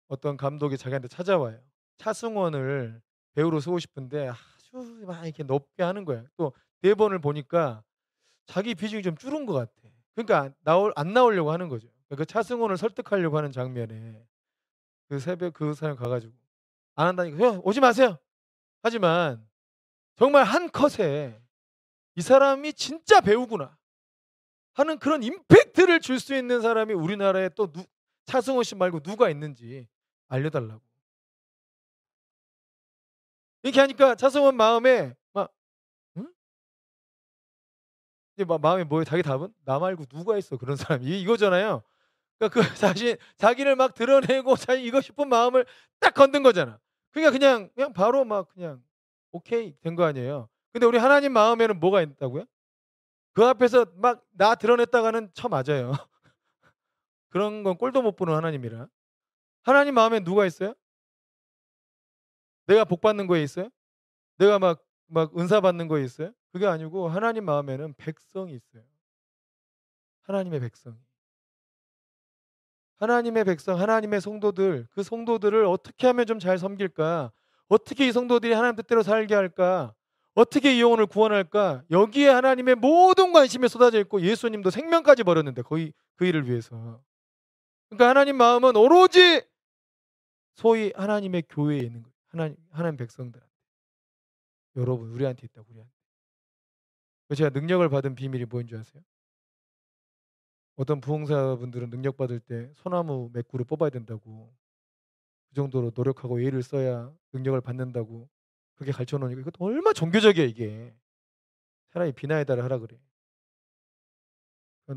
어떤 감독이 자기한테 찾아와요. 차승원을 배우로 쓰고 싶은데 아주 막 이렇게 높게 하는 거야. 또 대본을 보니까 자기 비중이 좀 줄은 것 같아. 그러니까 안 나오려고 하는 거죠. 그 차승원을 설득하려고 하는 장면에 그 새벽 그 사람 가 가지고 "안 한다니까. 형 오지 마세요." 하지만 정말 한 컷에 '이 사람이 진짜 배우구나.' 하는 그런 임팩트를 줄 수 있는 사람이 우리나라에 또 차승원 씨 말고 누가 있는지 알려 달라고. 이렇게 하니까 차승원 마음에 막 응? 이제 막 마음에 뭐예요? 자기 답은? '나 말고 누가 있어 그런 사람이.' 이거잖아요. 그러니까 그 자기를 막 드러내고 자기 이거 싶은 마음을 딱 건든 거잖아. 그러니까 그냥 바로 막 그냥 오케이 된 거 아니에요. 근데 우리 하나님 마음에는 뭐가 있다고요? 그 앞에서 막 나 드러냈다가는 쳐맞아요. 그런 건 꼴도 못 보는 하나님이라. 하나님 마음에 누가 있어요? 내가 복 받는 거에 있어요? 내가 막 은사 받는 거에 있어요? 그게 아니고 하나님 마음에는 백성이 있어요. 하나님의 백성이. 하나님의 백성, 하나님의 성도들, 그 성도들을 어떻게 하면 좀 잘 섬길까? 어떻게 이 성도들이 하나님 뜻대로 살게 할까? 어떻게 이 영혼을 구원할까? 여기에 하나님의 모든 관심이 쏟아져 있고 예수님도 생명까지 버렸는데 거의 그 일을 위해서. 그러니까 하나님 마음은 오로지 소위 하나님의 교회에 있는 거예요. 하나님 백성들. 여러분 우리한테 있다 우리한테. 그래서 제가 능력을 받은 비밀이 뭐인 줄 아세요? 어떤 부흥사분들은 능력 받을 때 소나무 몇 그루 뽑아야 된다고 그 정도로 노력하고 애를 써야 능력을 받는다고 그렇게 가르쳐 놓으니까 이것도 얼마나 종교적이야 이게. 차라리 비나에다를 하라 그래.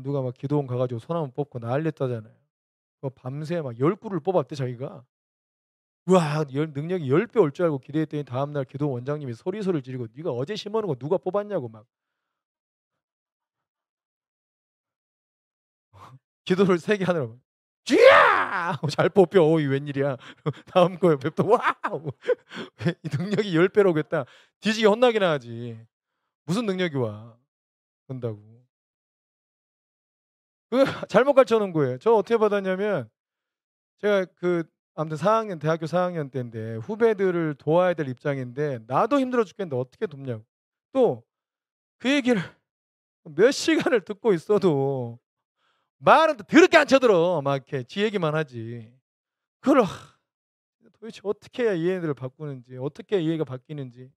누가 막 기도원 가 가지고 소나무 뽑고 난리했다잖아요. 그거 밤새 막 10 그루를 뽑았대 자기가. 우와 능력이 10배 올 줄 알고 기대했더니 다음날 기도원 원장님이 소리소리를 지르고 "네가 어제 심어 놓은 거 누가 뽑았냐."고 막 기도를 세게 하느라고. "쥐야!" 하고 잘 뽑혀. 이 웬일이야. 다음 거에 뵙다 "와우!" 이 능력이 10 배로 오겠다. 뒤지게 혼나긴 하지. 무슨 능력이 와. 그런다고. 그 잘못 가르쳐 놓은 거예요. 저 어떻게 받았냐면 제가 아무튼 4 학년 대학교 4 학년 때인데 후배들을 도와야 될 입장인데 나도 힘들어 죽겠는데 어떻게 돕냐고. 또 그 얘기를 몇 시간을 듣고 있어도 말은 또 더럽게 안 쳐들어. 막 이렇게 지 얘기만 하지. 그걸 도대체 어떻게 해야 이 애들을 바꾸는지 어떻게 해야 이 애가 바뀌는지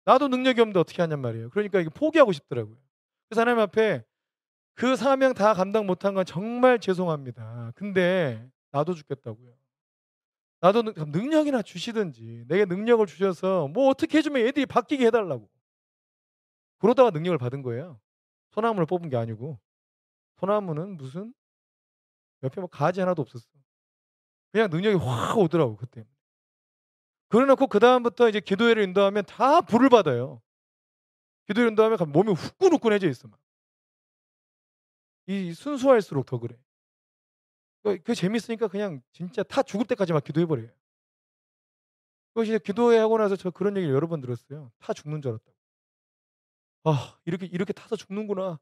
나도 능력이 없는데 어떻게 하냔 말이에요. 그러니까 이게 포기하고 싶더라고요. 그래서 하나님 앞에 그 사명 다 감당 못한 건 정말 죄송합니다. 근데 놔둬 죽겠다고요. 나도 능력이나 주시든지 내게 능력을 주셔서 뭐 어떻게 해 주면 애들이 바뀌게 해 달라고. 그러다가 능력을 받은 거예요. 소나무를 뽑은 게 아니고. 소나무는 무슨 옆에 뭐 가지 하나도 없었어. 그냥 능력이 확 오더라고 그때. 그래 놓고 그다음부터 이제 기도회를 인도하면 다 불을 받아요. 기도회를 인도하면 몸이 후끈후끈해져 있어 막. 이 순수할수록 더 그래. 그게 재밌으니까 그냥 진짜 타 죽을 때까지 막 기도해 버려요. 그것이 이제 기도회 하고 나서 저 그런 얘기를 여러 번 들었어요. 타 죽는 줄 알았다고. '아 이렇게 타서 죽는구나.'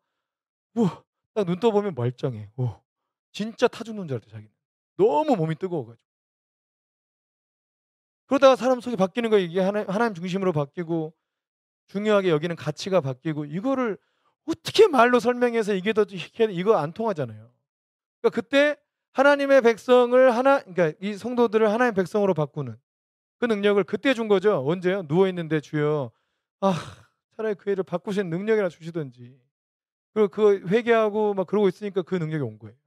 우와 딱 눈 떠 보면 멀쩡해. 진짜 타 죽는 줄 알았대 자기는. 너무 몸이 뜨거워 가지고. 그러다가 사람 속이 바뀌는 거예요. 이게 하나님 중심으로 바뀌고 중요하게 여기는 가치가 바뀌고 이거를 어떻게 말로 설명해서 이게 더 이거 안 통하잖아요. 그러니까 그때 하나님의 백성을 그러니까 이 성도들을 하나님의 백성으로 바꾸는 그 능력을 그때 준 거죠. 언제요? 누워 있는데 "주여 아 차라리 그 애를 바꾸시는 능력이나 주시든지." 그리고 회개하고 막 그러고 있으니까 그 능력이 온 거예요.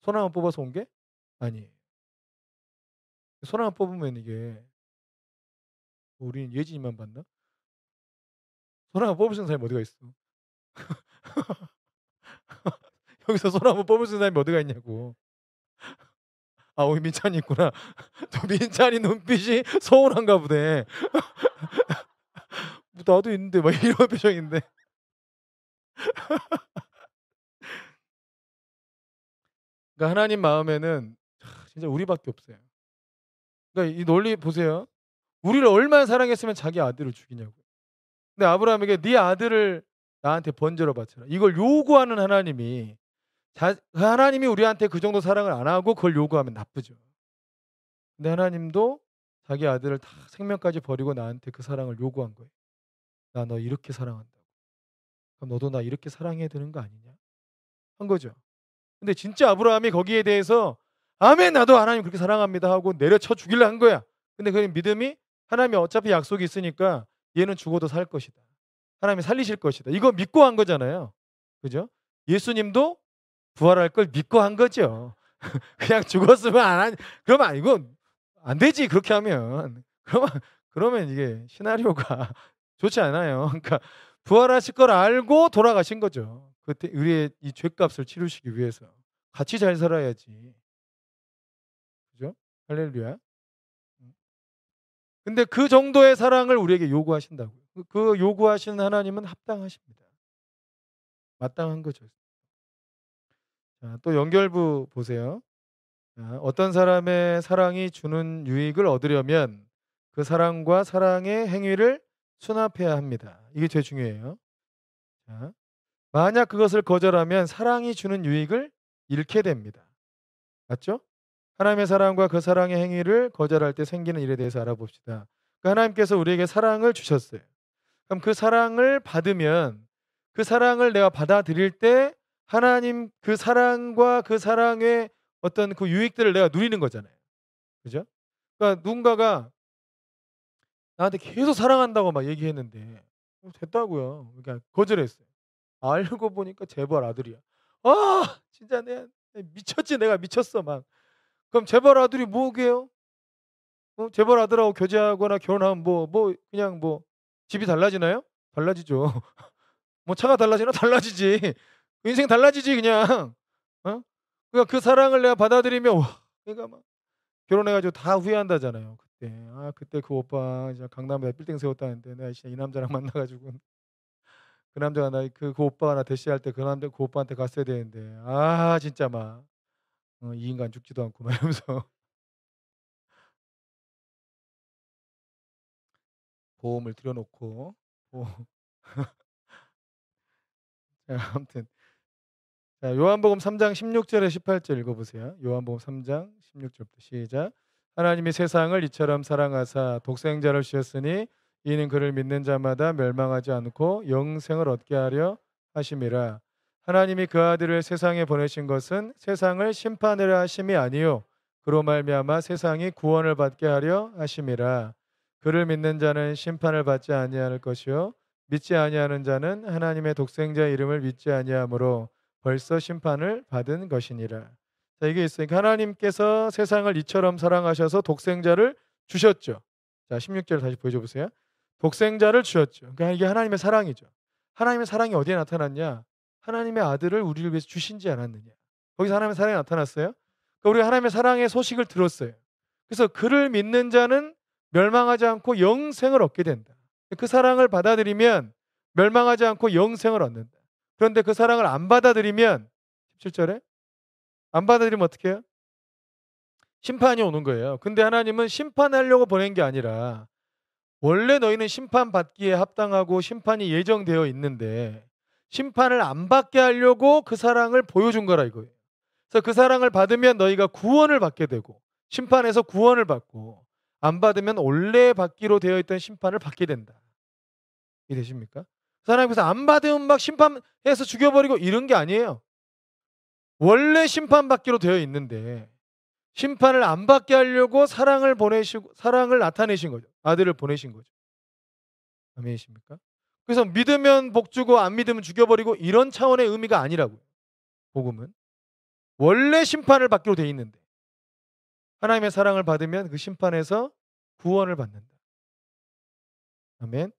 소나무 뽑아서 온 게 아니에요. 소나무 뽑으면 이게 우리는 예진이만 봤나? 소나무 뽑을 수 있는 사람이 어디가 있어. 여기서 소나무 뽑을 수 있는 사람이 어디가 있냐고. 아 거기 민찬이 있구나. 또 민찬이 눈빛이 서운한가 보네. 뭐 나도 있는데 막 이런 표정인데. 그러니까 하나님 마음에는 진짜 우리밖에 없어요. 그러니까 이 논리 보세요. 우리를 얼마나 사랑했으면 자기 아들을 죽이냐고. 근데 아브라함에게 네 아들을 나한테 번제로 바쳐라. 이걸 요구하는 하나님이 하나님이 우리한테 그 정도 사랑을 안 하고 그걸 요구하면 나쁘죠. 근데 하나님도 자기 아들을 다 생명까지 버리고 나한테 그 사랑을 요구한 거예요. 나 너 이렇게 사랑한다고. 그럼 너도 나 이렇게 사랑해야 되는 거 아니냐? 한 거죠. 근데 진짜 아브라함이 거기에 대해서 아멘 나도 하나님 그렇게 사랑합니다 하고 내려쳐 죽이려 한 거야. 근데 그 믿음이 하나님이 어차피 약속이 있으니까 얘는 죽어도 살 것이다. 하나님이 살리실 것이다. 이거 믿고 한 거잖아요. 그죠? 예수님도 부활할 걸 믿고 한 거죠. 그냥 죽었으면 안 하니 그러면 이건 안 되지 그렇게 하면. 그러면 이게 시나리오가 좋지 않아요. 그러니까 부활하실 걸 알고 돌아가신 거죠. 그때 우리의 이 죄값을 치르시기 위해서. 같이 잘 살아야지. 그죠? 할렐루야. 근데 그 정도의 사랑을 우리에게 요구하신다고요. 그 요구하시는 하나님은 합당하십니다. 마땅한 거죠. 자, 또 연결부 보세요. 자, 어떤 사람의 사랑이 주는 유익을 얻으려면 그 사랑과 사랑의 행위를 수납해야 합니다. 이게 제일 중요해요. 자, 만약 그것을 거절하면 사랑이 주는 유익을 잃게 됩니다. 맞죠? 하나님의 사랑과 그 사랑의 행위를 거절할 때 생기는 일에 대해서 알아봅시다. 그러니까 하나님께서 우리에게 사랑을 주셨어요. 그럼 그 사랑을 받으면 그 사랑을 내가 받아들일 때 하나님 그 사랑과 그 사랑의 어떤 그 유익들을 내가 누리는 거잖아요. 그죠? 그러니까 누군가가 나한테 계속 사랑한다고 막 얘기했는데 됐다고요. 그러니까 거절했어요. 알고 보니까 재벌 아들이야. 아 진짜 내가 미쳤지 내가 미쳤어 막. 그럼 재벌 아들이 뭐게요? 재벌 아들하고 교제하거나 결혼하면 그냥 집이 달라지나요? 달라지죠. 뭐 차가 달라지나? 달라지지. 인생 달라지지 그냥. 어? 그러니까 그 사랑을 내가 받아들이면 와, 그러니까 막 결혼해 가지고 다 후회한다잖아요. 그때. 아 그때 그 오빠 진짜 강남에 빌딩 세웠다는데 내가 진짜 이 남자랑 만나 가지고 그 남자가 그 오빠가 나 대시할 때 그 오빠한테 갔어야 되는데 아 진짜 막 이 인간 죽지도 않고 막 이러면서 보험을 들여 놓고 뭐 자 아무튼 자 요한복음 3장 16 절에 18절 읽어 보세요. 요한복음 3장 16 절부터 시작. 하나님이 세상을 이처럼 사랑하사 독생자를 주셨으니 이는 그를 믿는 자마다 멸망하지 않고 영생을 얻게 하려 하심이라. 하나님이 그 아들을 세상에 보내신 것은 세상을 심판하려 하심이 아니요 그로 말미암아 세상이 구원을 받게 하려 하심이라. 그를 믿는 자는 심판을 받지 아니할 것이요 믿지 아니하는 자는 하나님의 독생자의 이름을 믿지 아니하므로 벌써 심판을 받은 것이니라. 자, 이게 있으니까 하나님께서 세상을 이처럼 사랑하셔서 독생자를 주셨죠. 자, 16절 다시 보여줘 보세요. 독생자를 주셨죠. 그러니까 이게 하나님의 사랑이죠. 하나님의 사랑이 어디에 나타났냐? 하나님의 아들을 우리를 위해서 주신지 않았느냐. 거기서 하나님의 사랑이 나타났어요. 그러니까 우리가 하나님의 사랑의 소식을 들었어요. 그래서 그를 믿는 자는 멸망하지 않고 영생을 얻게 된다. 그 사랑을 받아들이면 멸망하지 않고 영생을 얻는다. 그런데 그 사랑을 안 받아들이면 17절에 안 받아들이면 어떻게 해요? 심판이 오는 거예요. 근데 하나님은 심판하려고 보낸 게 아니라 원래 너희는 심판받기에 합당하고 심판이 예정되어 있는데 심판을 안 받게 하려고 그 사랑을 보여준 거라 이거예요. 그래서 그 사랑을 받으면 너희가 구원을 받게 되고 심판에서 구원을 받고 안 받으면 원래 받기로 되어 있던 심판을 받게 된다. 이해되십니까? 하나님께서 안 받으면 막 심판해서 죽여버리고 이런 게 아니에요. 원래 심판받기로 되어 있는데 심판을 안 받게 하려고 사랑을 나타내신 거죠. 아들을 보내신 거죠. 아멘이십니까? 그래서 믿으면 복 주고 안 믿으면 죽여버리고 이런 차원의 의미가 아니라고요. 복음은 원래 심판을 받기로 되어 있는데 하나님의 사랑을 받으면 그 심판에서 구원을 받는다. 아멘.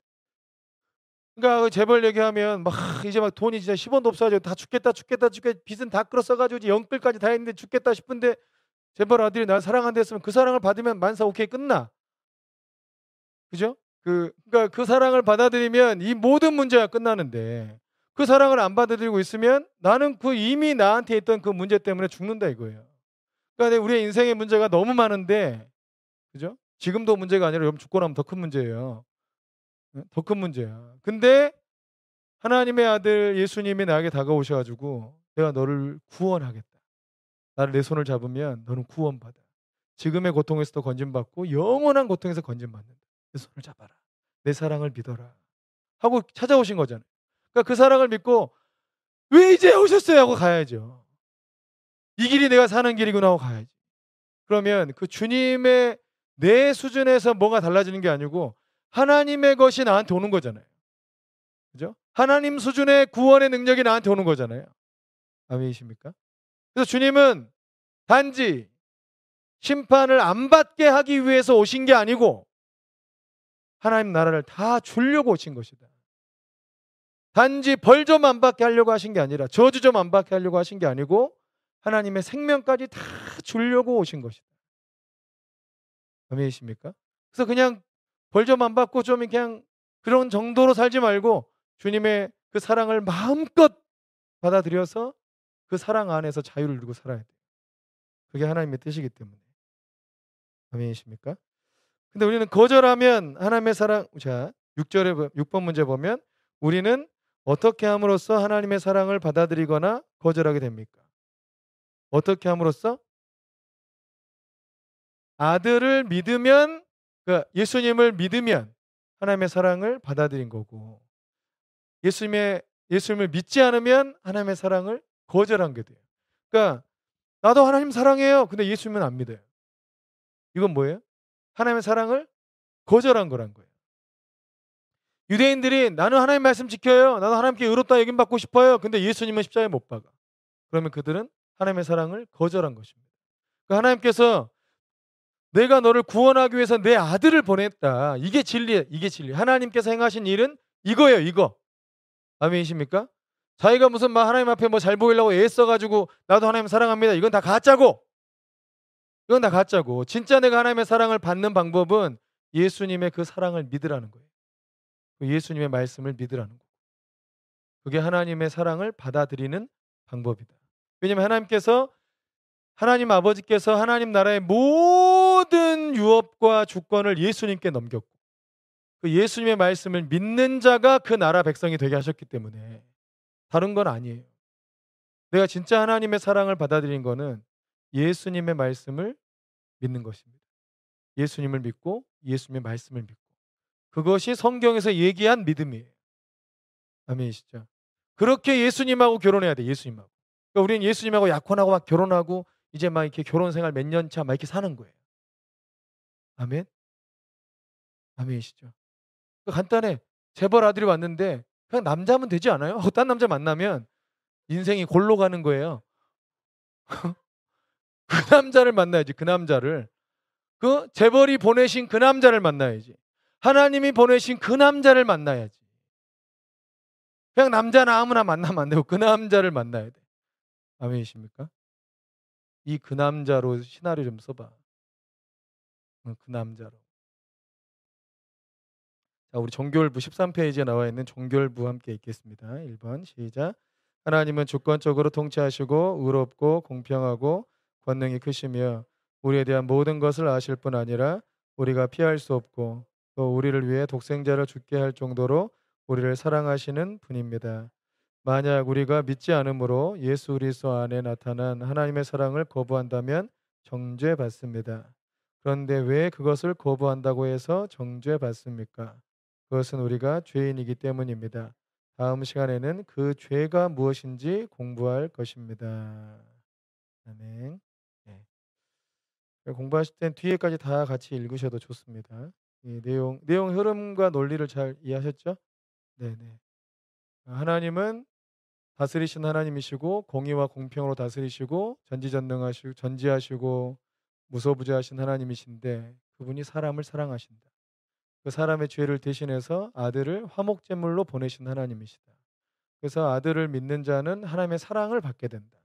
그러니까 그 재벌 얘기하면 막 이제 막 돈이 진짜 10원도 없어가지고 다 죽겠다 빚은 다 끌어 써가지고 이제 영끌까지 다 했는데 죽겠다 싶은데 재벌 아들이 날 사랑한다 했으면 그 사랑을 받으면 만사 오케이 끝나. 그죠? 그러니까 그 사랑을 받아들이면 이 모든 문제가 끝나는데 그 사랑을 안 받아들이고 있으면 나는 그 이미 나한테 있던 그 문제 때문에 죽는다 이거예요. 그러니까 우리의 인생의 문제가 너무 많은데, 그죠? 지금도 문제가 아니라 여러분 죽고 나면 더 큰 문제예요. 더 큰 문제야. 근데 하나님의 아들 예수님이 나에게 다가오셔 가지고 "내가 너를 구원하겠다. 나를 내 손을 잡으면 너는 구원받아. 지금의 고통에서도 건짐받고 영원한 고통에서 건짐받는다. 내 손을 잡아라. 내 사랑을 믿어라." 하고 찾아오신 거잖아요. 그러니까 그 사랑을 믿고 "왜 이제 오셨어요?" 하고 가야죠. 이 길이 내가 사는 길이구나 하고 가야지. 그러면 그 주님의 내 수준에서 뭐가 달라지는 게 아니고 하나님의 것이 나한테 오는 거잖아요. 그죠? 하나님 수준의 구원의 능력이 나한테 오는 거잖아요. 아멘이십니까? 그래서 주님은 단지 심판을 안 받게 하기 위해서 오신 게 아니고 하나님 나라를 다 주려고 오신 것이다. 단지 벌 좀 안 받게 하려고 하신 게 아니라 저주 좀 안 받게 하려고 하신 게 아니고 하나님의 생명까지 다 주려고 오신 것이다. 아멘이십니까? 그래서 그냥 벌 좀 안 받고 좀 그냥 그런 정도로 살지 말고 주님의 그 사랑을 마음껏 받아들여서 그 사랑 안에서 자유를 누리고 살아야 돼요. 그게 하나님의 뜻이기 때문에. 아멘이십니까? 근데 우리는 거절하면 하나님의 사랑, 자, 6번 문제 보면 우리는 어떻게 함으로써 하나님의 사랑을 받아들이거나 거절하게 됩니까? 어떻게 함으로써? 아들을 믿으면, 그러니까 예수님을 믿으면 하나님의 사랑을 받아들인 거고, 예수님을 믿지 않으면 하나님의 사랑을 거절한 게 돼요. 그러니까 나도 하나님 사랑해요. 근데 예수님은 안 믿어요. 이건 뭐예요? 하나님의 사랑을 거절한 거란 거예요. 유대인들이 나는 하나님 말씀 지켜요. 나도 하나님께 의롭다 여김 받고 싶어요. 근데 예수님은 십자가에 못 박아. 그러면 그들은 하나님의 사랑을 거절한 것입니다. 그러니까 하나님께서 내가 너를 구원하기 위해서 내 아들을 보냈다. 이게 진리예요. 이게 진리. 하나님께서 행하신 일은 이거예요. 이거. 아멘이십니까? 자기가 무슨 막 하나님 앞에 뭐 잘 보이려고 애써가지고 나도 하나님 사랑합니다. 이건 다 가짜고. 이건 다 가짜고. 진짜 내가 하나님의 사랑을 받는 방법은 예수님의 그 사랑을 믿으라는 거예요. 예수님의 말씀을 믿으라는 거예요. 그게 하나님의 사랑을 받아들이는 방법이다. 왜냐하면 하나님 아버지께서 하나님 나라의 모든 유업과 주권을 예수님께 넘겼고 그 예수님의 말씀을 믿는 자가 그 나라 백성이 되게 하셨기 때문에 다른 건 아니에요. 내가 진짜 하나님의 사랑을 받아들인 거는 예수님의 말씀을 믿는 것입니다. 예수님을 믿고 예수님의 말씀을 믿고 그것이 성경에서 얘기한 믿음이에요. 아멘이시죠? 그렇게 예수님하고 결혼해야 돼. 예수님하고. 그러니까 우리는 예수님하고 약혼하고 막 결혼하고 이제 막 이렇게 결혼 생활 몇 년 차 막 이렇게 사는 거예요. 아멘. 아멘이시죠? 간단해. 재벌 아들이 왔는데 그냥 남자면 되지 않아요? 딴 남자 만나면 인생이 골로 가는 거예요. 그 남자를 만나야지. 그 남자를. 그 재벌이 보내신 그 남자를 만나야지. 하나님이 보내신 그 남자를 만나야지. 그냥 남자나 아무나 만나면 안 되고 그 남자를 만나야 돼. 아멘이십니까? 이 그 남자로 시나리오 좀 써봐. 그 남자로. 자, 우리 정교일부 13페이지에 나와 있는 정교일부 함께 읽겠습니다. 1번 시작. 하나님은 주권적으로 통치하시고 의롭고 공평하고 권능이 크시며 우리에 대한 모든 것을 아실 뿐 아니라 우리가 피할 수 없고 또 우리를 위해 독생자를 죽게 할 정도로 우리를 사랑하시는 분입니다. 만약 우리가 믿지 않으므로 예수 그리스도 안에 나타난 하나님의 사랑을 거부한다면 정죄받습니다. 그런데 왜 그것을 거부한다고 해서 정죄받습니까? 그것은 우리가 죄인이기 때문입니다. 다음 시간에는 그 죄가 무엇인지 공부할 것입니다. 아멘. 네. 공부하실 땐 뒤에까지 다 같이 읽으셔도 좋습니다. 이 내용 흐름과 논리를 잘 이해하셨죠? 네네. 하나님은 다스리신 하나님이시고 공의와 공평으로 다스리시고 전지전능하시고 전지하시고 무소부재하신 하나님이신데 그분이 사람을 사랑하신다. 그 사람의 죄를 대신해서 아들을 화목제물로 보내신 하나님이시다. 그래서 아들을 믿는 자는 하나님의 사랑을 받게 된다.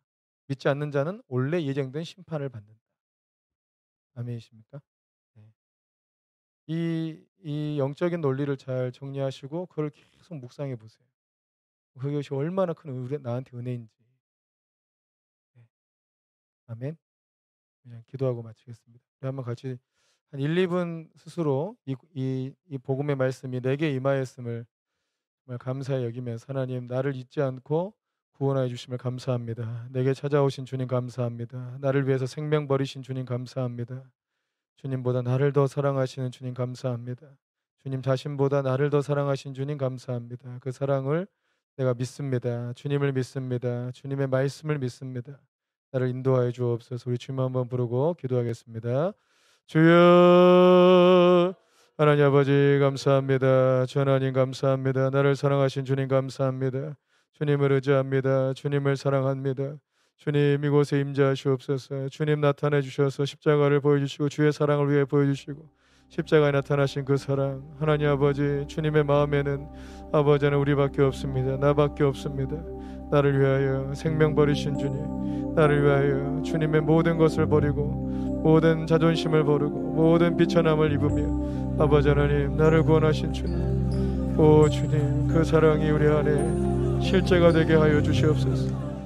믿지 않는 자는 원래 예정된 심판을 받는다. 아멘이십니까? 네. 이 영적인 논리를 잘 정리하시고 그걸 계속 묵상해 보세요. 그것이 얼마나 큰 나한테 은혜인지. 네. 아멘. 그냥 기도하고 마치겠습니다. 우리 한번 같이 한 1, 2분 스스로 이 복음의 말씀이 내게 임하였음을 정말 감사히 여기면서 하나님 나를 잊지 않고 구원하여 주심을 감사합니다. 내게 찾아오신 주님 감사합니다. 나를 위해서 생명 버리신 주님 감사합니다. 주님보다 나를 더 사랑하시는 주님 감사합니다. 주님 자신보다 나를 더 사랑하신 주님 감사합니다. 그 사랑을 내가 믿습니다. 주님을 믿습니다. 주님의 말씀을 믿습니다. 나를 인도하여 주옵소서. 우리 주님 한번 부르고 기도하겠습니다. 주여 하나님 아버지 감사합니다. 주 하나님 감사합니다. 나를 사랑하신 주님 감사합니다. 주님을 의지합니다. 주님을 사랑합니다. 주님 이곳에 임재하시옵소서. 주님 나타내 주셔서 십자가를 보여주시고 주의 사랑을 위해 보여주시고 십자가에 나타나신 그 사랑 하나님 아버지 주님의 마음에는 아버지는 우리밖에 없습니다. 나밖에 없습니다. 나를 위하여 생명 버리신 주님 나를 위하여 주님의 모든 것을 버리고 모든 자존심을 버리고 모든 비천함을 입으며 아버지 하나님 나를 구원하신 주님 오 주님 그 사랑이 우리 안에 실제가 되게 하여 주시옵소서.